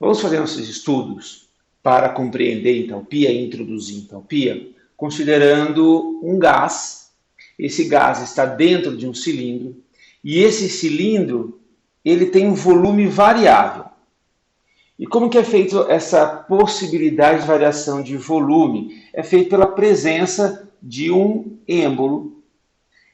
Vamos fazer nossos estudos para compreender entalpia e introduzir entalpia, considerando um gás. Esse gás está dentro de um cilindro e esse cilindro ele tem um volume variável. E como que é feito essa possibilidade de variação de volume? É feito pela presença de um êmbolo.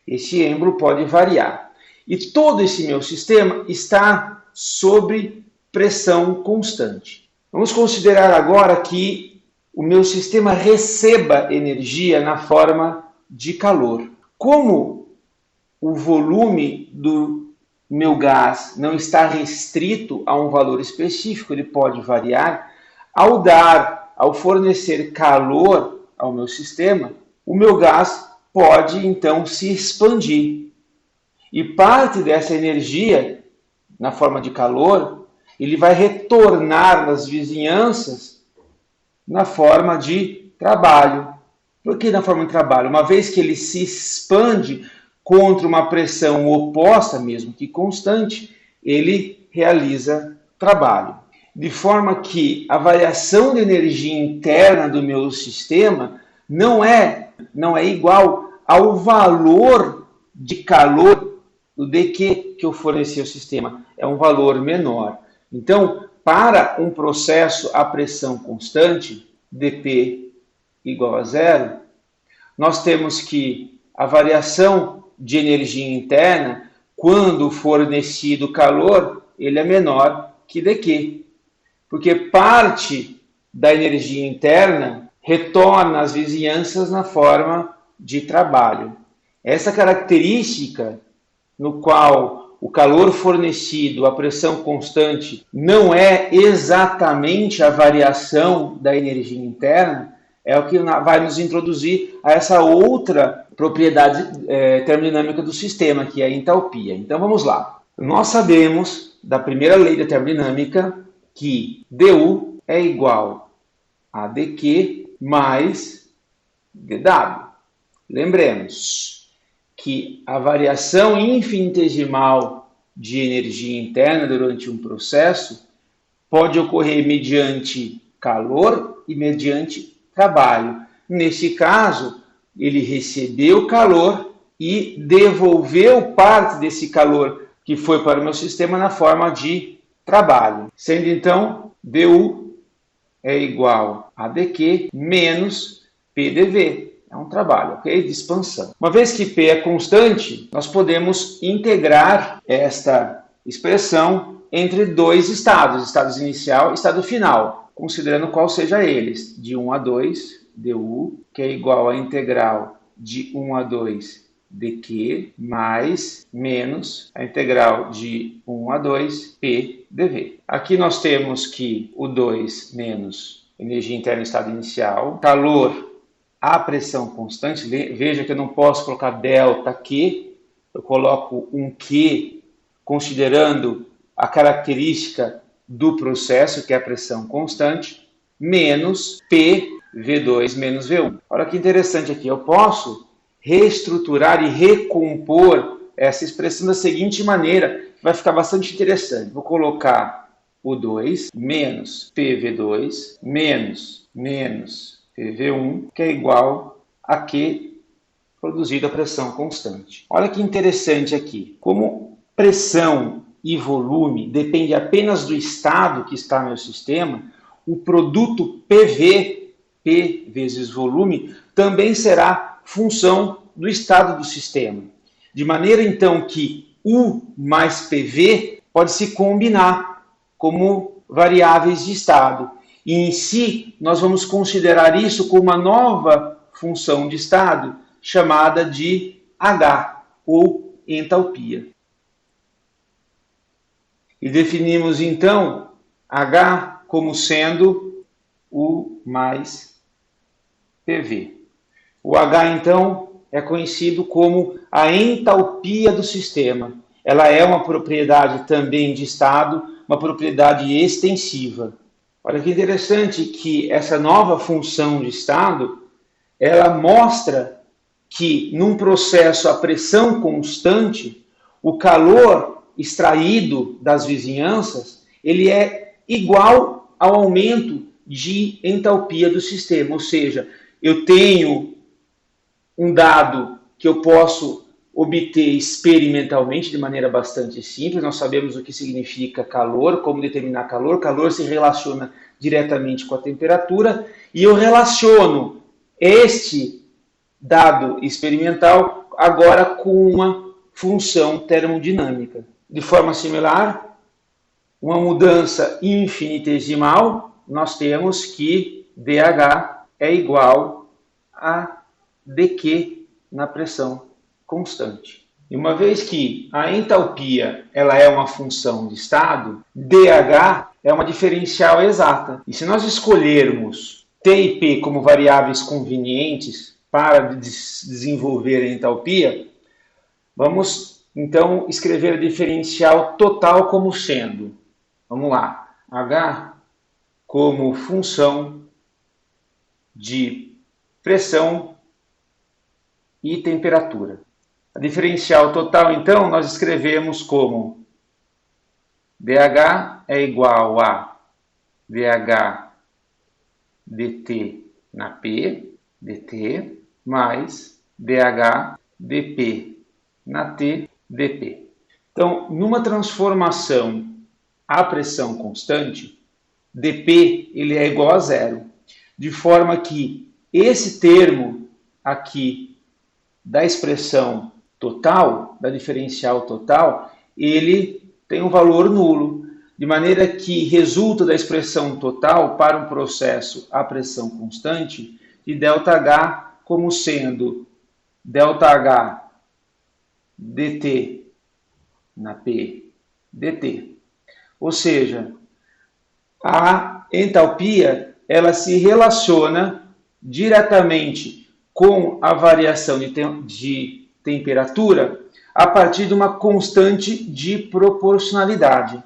Esse êmbolo pode variar. E todo esse meu sistema está sob pressão constante. Vamos considerar agora que o meu sistema receba energia na forma de calor. Como o volume do meu gás não está restrito a um valor específico, ele pode variar, ao fornecer calor ao meu sistema, o meu gás pode então se expandir. E parte dessa energia, na forma de calor, ele vai retornar nas vizinhanças na forma de trabalho. Por que na forma de trabalho? Uma vez que ele se expande contra uma pressão oposta, mesmo que constante, ele realiza trabalho. De forma que a variação de energia interna do meu sistema não é igual ao valor de calor do dQ que eu forneci ao sistema. É um valor menor. Então, para um processo a pressão constante, dP igual a zero, nós temos que a variação de energia interna, quando fornecido calor, ele é menor que dQ. Porque parte da energia interna retorna às vizinhanças na forma de trabalho. Essa característica no qual o calor fornecido, a pressão constante, não é exatamente a variação da energia interna, é o que vai nos introduzir a essa outra propriedade termodinâmica do sistema, que é a entalpia. Então vamos lá. Nós sabemos da primeira lei da termodinâmica que dU é igual a dQ mais dW. Lembremos que a variação infinitesimal de energia interna durante um processo pode ocorrer mediante calor e mediante trabalho. Nesse caso, ele recebeu calor e devolveu parte desse calor que foi para o meu sistema na forma de trabalho. Sendo então, dU é igual a dQ menos PdV. É um trabalho, ok? De expansão. Uma vez que P é constante, nós podemos integrar esta expressão entre dois estados, estado inicial e estado final, considerando qual seja eles, de 1 a 2, dU, que é igual à integral de 1 a 2 dQ, mais, menos, a integral de 1 a 2 P dV. Aqui nós temos que o 2 menos energia interna estado inicial, calor a pressão constante, veja que eu não posso colocar ΔQ, eu coloco um Q considerando a característica do processo, que é a pressão constante, menos PV2 menos V1. Olha que interessante aqui, eu posso reestruturar e recompor essa expressão da seguinte maneira, vai ficar bastante interessante. Vou colocar o 2 menos PV2 menos PV1, que é igual a Q produzido a pressão constante. Olha que interessante aqui. Como pressão e volume depende apenas do estado que está no meu sistema, o produto PV, P vezes volume, também será função do estado do sistema. De maneira, então, que U mais PV pode se combinar como variáveis de estado. E em si, nós vamos considerar isso como uma nova função de estado, chamada de H, ou entalpia. E definimos, então, H como sendo U mais PV. O H, então, é conhecido como a entalpia do sistema. Ela é uma propriedade também de estado, uma propriedade extensiva. Olha que interessante que essa nova função de estado, ela mostra que num processo a pressão constante, o calor extraído das vizinhanças, ele é igual ao aumento de entalpia do sistema. Ou seja, eu tenho um dado que eu posso obter experimentalmente de maneira bastante simples. Nós sabemos o que significa calor, como determinar calor. Calor se relaciona diretamente com a temperatura e eu relaciono este dado experimental agora com uma função termodinâmica. De forma similar, uma mudança infinitesimal, nós temos que dH é igual a dQ na pressão constante. E uma vez que a entalpia ela é uma função de estado, dH é uma diferencial exata. E se nós escolhermos T e P como variáveis convenientes para desenvolver a entalpia, vamos então escrever a diferencial total como sendo, vamos lá, H como função de pressão e temperatura. A diferencial total, então, nós escrevemos como dH é igual a dH dt na P, dt, mais dH dP na T, dP. Então, numa transformação à pressão constante, dP ele é igual a zero, de forma que esse termo aqui da expressão total, da diferencial total, ele tem um valor nulo, de maneira que resulta da expressão total para um processo à pressão constante de ΔH como sendo ΔH dt na P dt. Ou seja, a entalpia ela se relaciona diretamente com a variação de temperatura a partir de uma constante de proporcionalidade.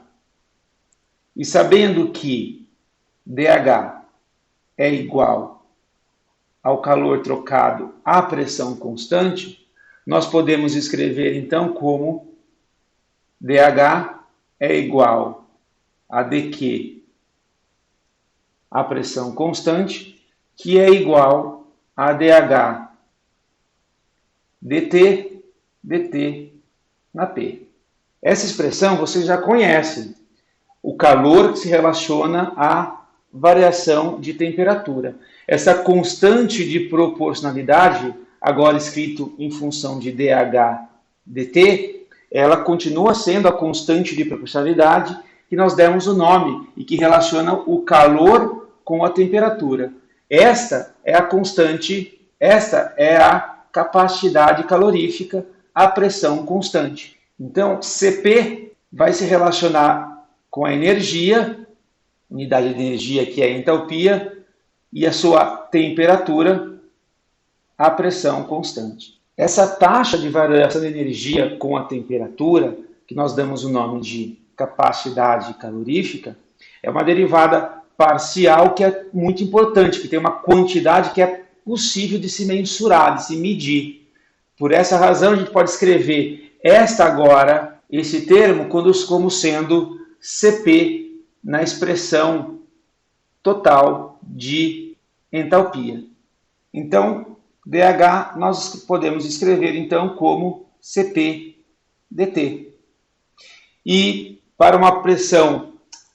E sabendo que dH é igual ao calor trocado à pressão constante, nós podemos escrever então como dH é igual a dQ, a pressão constante, que é igual a dH dt, dt na P. Essa expressão vocês já conhecem. O calor que se relaciona à variação de temperatura. Essa constante de proporcionalidade, agora escrito em função de dH dt, ela continua sendo a constante de proporcionalidade que nós demos o nome e que relaciona o calor com a temperatura. Esta é a constante, esta é a capacidade calorífica à pressão constante. Então, Cp vai se relacionar com a energia, unidade de energia que é a entalpia, e a sua temperatura, a pressão constante. Essa taxa de variação de energia com a temperatura, que nós damos o nome de capacidade calorífica, é uma derivada parcial que é muito importante, que tem uma quantidade que é possível de se mensurar, de se medir. Por essa razão, a gente pode escrever esse termo, como sendo Cp na expressão total de entalpia. Então, dH nós podemos escrever então como Cp dt. E para uma pressão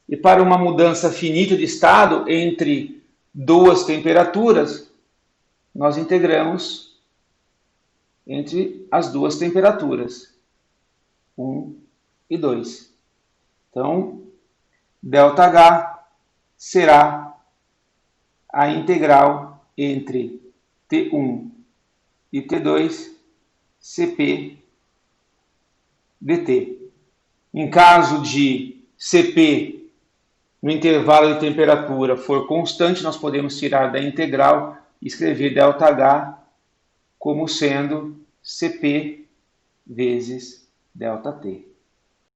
e para uma mudança finita de estado entre duas temperaturas, nós integramos entre as duas temperaturas, 1 e 2. Então, ΔH será a integral entre T1 e T2 Cp dt. Em caso de Cp no intervalo de temperatura for constante, nós podemos tirar da integral e escrever ΔH como sendo Cp vezes ΔT.